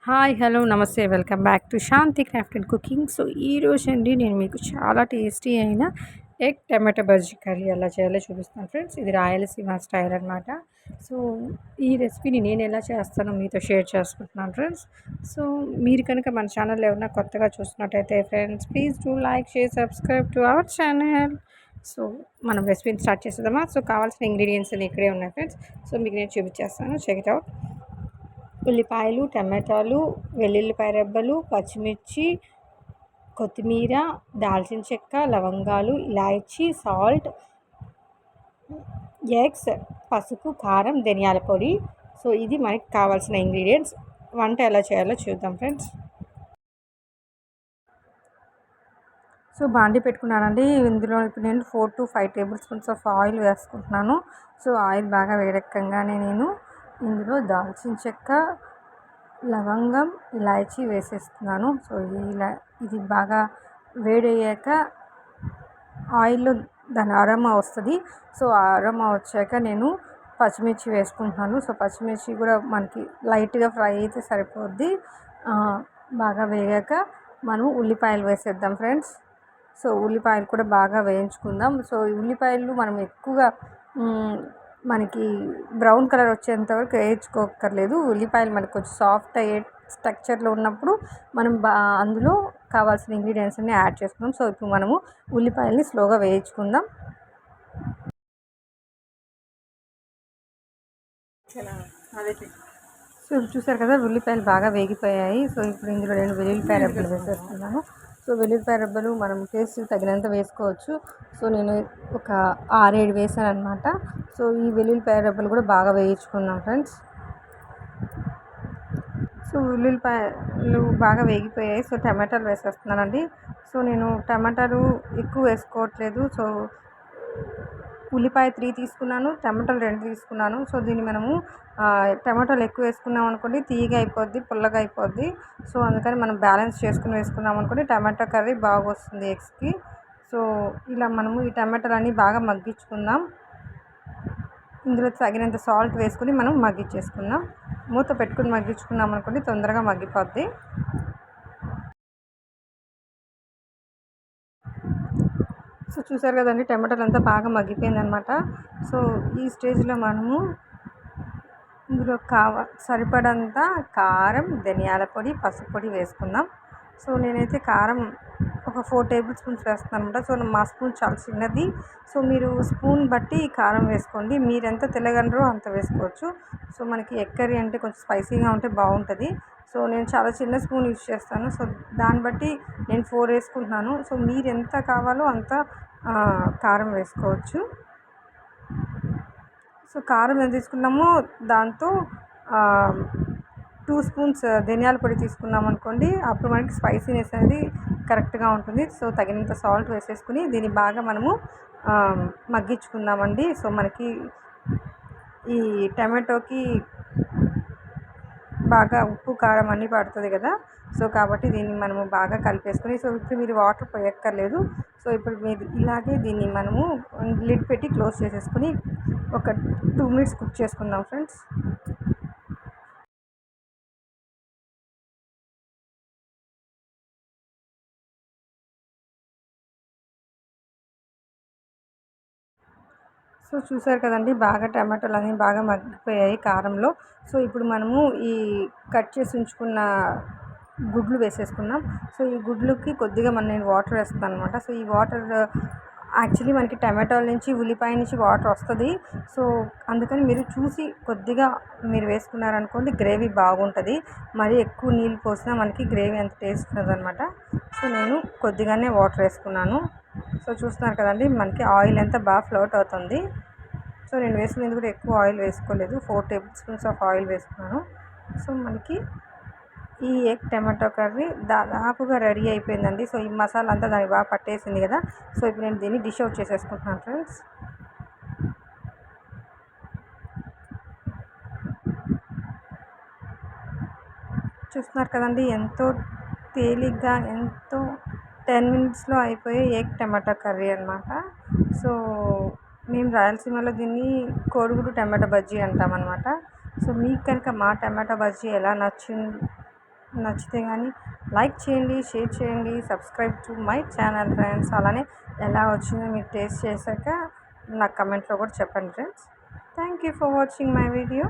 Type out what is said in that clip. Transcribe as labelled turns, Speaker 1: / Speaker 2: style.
Speaker 1: Hi hello నమస్తే welcome back to Shanti craft and cooking. So ఈరోజు అండి నేను మీకు చాలా టేస్టీ అయిన ఎగ్ టమాటో బజ్జీ కర్రీ ఎలా చేయాలో చూపిస్తాను ఫ్రెండ్స్. ఇది రాయలసీమ స్టైల్ అనమాట. సో ఈ రెసిపీని నేను ఎలా చేస్తానో మీతో షేర్ చేసుకుంటున్నాను ఫ్రెండ్స్. సో మీరు కనుక మన ఛానల్ ఏమన్నా కొత్తగా చూసినట్టయితే friends please do like share subscribe to our channel. So మనం రెసిపీని స్టార్ట్ చేసేద్దామా. సో కావాల్సిన ఇంగ్రీడియంట్స్ అన్ని ఇక్కడే ఉన్నాయి ఫ్రెండ్స్. సో మీకు నేను చూపించేస్తాను, చెక్ ఇట్ అవుట్. ఉల్లిపాయలు, టమాటాలు, వెల్లుల్లిపాయ రెబ్బలు, పచ్చిమిర్చి, కొత్తిమీర, దాల్చిన చెక్క, లవంగాలు, ఇలాచీ, సాల్ట్, ఎగ్స్, పసుపు, కారం, ధనియాల పొడి. సో ఇది మనకి కావాల్సిన ఇంగ్రీడియంట్స్. వంట ఎలా చేయాలో చూద్దాం ఫ్రెండ్స్. సో బాండి పెట్టుకున్నానండి. ఇందులో ఇప్పుడు నేను 4 to 5 table spoons of oil వేసుకుంటున్నాను. సో ఆయిల్ బాగా వేడెక్కగానే నేను ఇందులో దాల్చిన చెక్క, లవంగం, ఇలాచీ వేసేస్తున్నాను. సో ఇది బాగా వేడయ్యాక ఆయిల్లో దాని అరోమా వస్తుంది. సో ఆ అరోమా వచ్చాక నేను పచ్చిమిర్చి వేసుకుంటున్నాను. సో పచ్చిమిర్చి కూడా మనకి లైట్గా ఫ్రై అయితే సరిపోద్ది. బాగా వేగాక మనం ఉల్లిపాయలు వేసేద్దాం ఫ్రెండ్స్. సో ఉల్లిపాయలు కూడా బాగా వేయించుకుందాం. సో ఈ ఉల్లిపాయలు మనం ఎక్కువగా మనకి బ్రౌన్ కలర్ వచ్చేంత వరకు వేయించుకోక్కర్లేదు. ఉల్లిపాయలు మనకు కొంచెం సాఫ్ట్ అయ్యే స్ట్రక్చర్లో ఉన్నప్పుడు మనం అందులో కావాల్సిన ఇంగ్రీడియంట్స్ అన్ని యాడ్ చేసుకుందాం. సో ఇప్పుడు మనము ఉల్లిపాయలని స్లోగా వేయించుకుందాం. సో ఇప్పుడు చూసారు కదా, ఉల్లిపాయలు బాగా వేగిపోయాయి. సో ఇప్పుడు ఇందులో నేను వెల్లుల్లిపాయ రెబ్బలు వేసేస్తున్నాను. సో వెల్లుల్లిపాయ రెబ్బలు మనం టేస్ట్ తగినంత వేసుకోవచ్చు. సో నేను ఒక 6-7 వేసాను అనమాట. సో ఈ వెల్లుల్లిపాయ రెబ్బలు కూడా బాగా వేయించుకున్నాం ఫ్రెండ్స్. సో ఉల్లిపాయలు బాగా వేగిపోయాయి. సో టమాటాలు వేసేస్తున్నానండి. సో నేను టమాటాలు ఎక్కువ వేసుకోవట్లేదు. సో ఉల్లిపాయ 3 తీసుకున్నాను, టమాటాలు 2 తీసుకున్నాను. సో దీన్ని మనము టమాటాలు ఎక్కువ వేసుకున్నాం అనుకోండి తీయగా అయిపోద్ది, పుల్లగా అయిపోద్ది. సో అందుకని మనం బ్యాలెన్స్ చేసుకుని వేసుకున్నాం అనుకోండి టమాటా కర్రీ బాగా వస్తుంది ఎగ్స్కి. సో ఇలా మనము ఈ టమాటాలన్నీ బాగా మగ్గించుకుందాం. ఇందులో తగినంత సాల్ట్ వేసుకుని మనం మగ్గించేసుకుందాం. మూత పెట్టుకుని మగ్గించుకున్నాం అనుకోండి తొందరగా మగ్గిపోద్ది. సో చూసారు కదండి, టమాటాలు అంతా బాగా మగ్గిపోయింది అనమాట. సో ఈ స్టేజ్లో మనము ఇందులో సరిపడంత కారం, ధనియాల పొడి, పసుపు పొడి వేసుకుందాం. సో నేనైతే కారం ఒక 4 టేబుల్ స్పూన్స్ వేస్తున్నాను అనమాట. సో మా స్పూన్ చాలా చిన్నది. సో మీరు స్పూన్ బట్టి కారం వేసుకోండి. మీరు ఎంత తెల్లగలరో అంత వేసుకోవచ్చు. సో మనకి ఎగ్ కర్రీ అంటే కొంచెం స్పైసీగా ఉంటే బాగుంటుంది. సో నేను చాలా చిన్న స్పూన్ యూజ్ చేస్తాను. సో దాన్ని బట్టి నేను 4 వేసుకుంటున్నాను. సో మీరు ఎంత కావాలో అంత కారం వేసుకోవచ్చు. సో కారం ఎంత తీసుకున్నామో దాంతో 2 స్పూన్స్ ధనియాల పొడి తీసుకున్నాం అనుకోండి, అప్పుడు మనకి స్పైసీనెస్ అనేది కరెక్ట్గా ఉంటుంది. సో తగినంత సాల్ట్ వేసేసుకుని దీన్ని బాగా మనము మగ్గించుకుందామండి. సో మనకి ఈ టమాటోకి బాగా ఉప్పు కారం అన్నీ పడుతుంది కదా. సో కాబట్టి దీన్ని మనము బాగా కలిపేసుకుని, సో ఇప్పుడు మీరు వాటర్ పోయక్కర్లేదు. సో ఇప్పుడు మీరు ఇలాగే దీన్ని మనము లిడ్ పెట్టి క్లోజ్ చేసేసుకుని ఒక 2 మినిట్స్ కుక్ చేసుకుందాం ఫ్రెండ్స్. సో చూసారు కదండి, బాగా టమాటాలు అన్నీ బాగా మగ్గిపోయాయి కారంలో. సో ఇప్పుడు మనము ఈ కట్ చేసి ఉంచుకున్న గుడ్లు వేసేసుకున్నాం. సో ఈ గుడ్లుకి కొద్దిగా నేను వాటర్ వేస్తాను అనమాట. సో ఈ వాటర్ యాక్చువల్లీ మనకి టమాటాల నుంచి ఉల్లిపాయ నుంచి వాటర్ వస్తుంది. సో అందుకని మీరు చూసి కొద్దిగా మీరు వేసుకున్నారనుకోండి గ్రేవీ బాగుంటుంది. మరీ ఎక్కువ నీళ్ళు పోసినా మనకి గ్రేవీ అంత టేస్ట్ ఉండదు అనమాట. సో నేను కొద్దిగానే వాటర్ వేసుకున్నాను. సో చూస్తున్నారు కదండి, మనకి ఆయిల్ ఎంత బాగా ఫ్లోట్ అవుతుంది. సో నేను వేసుకునేది కూడా ఎక్కువ ఆయిల్ వేసుకోలేదు, 4 టేబుల్ స్పూన్స్ ఆఫ్ ఆయిల్ వేసుకున్నాను. సో మనకి ఈ ఎగ్ టమాటో కర్రీ దాదాపుగా రెడీ అయిపోయిందండి. సో ఈ మసాలా అంతా దానికి బాగా పట్టేసింది కదా. సో ఇప్పుడు నేను దీన్ని డిష్ అవుట్ చేసేసుకుంటున్నాను ఫ్రెండ్స్. చూస్తున్నారు కదండి, ఎంతో తేలిగ్గా ఎంతో 10 మినిట్స్లో అయిపోయే ఎగ్ టమాటో కర్రీ అనమాట. సో మేము రాయలసీమలో దీన్ని కోడిగుడ్డు టమాటో బజ్జీ అంటామన్నమాట. సో మీకు కనుక మా టమాటో బజ్జీ ఎలా నచ్చింది నచ్చితే కానీ లైక్ చేయండి, షేర్ చేయండి, subscribe to my channel friends. అలానే ఎలా వచ్చిందో మీరు టేస్ట్ చేశాక నాకు కమెంట్లో కూడా చెప్పండి friends. Thank you for watching my video.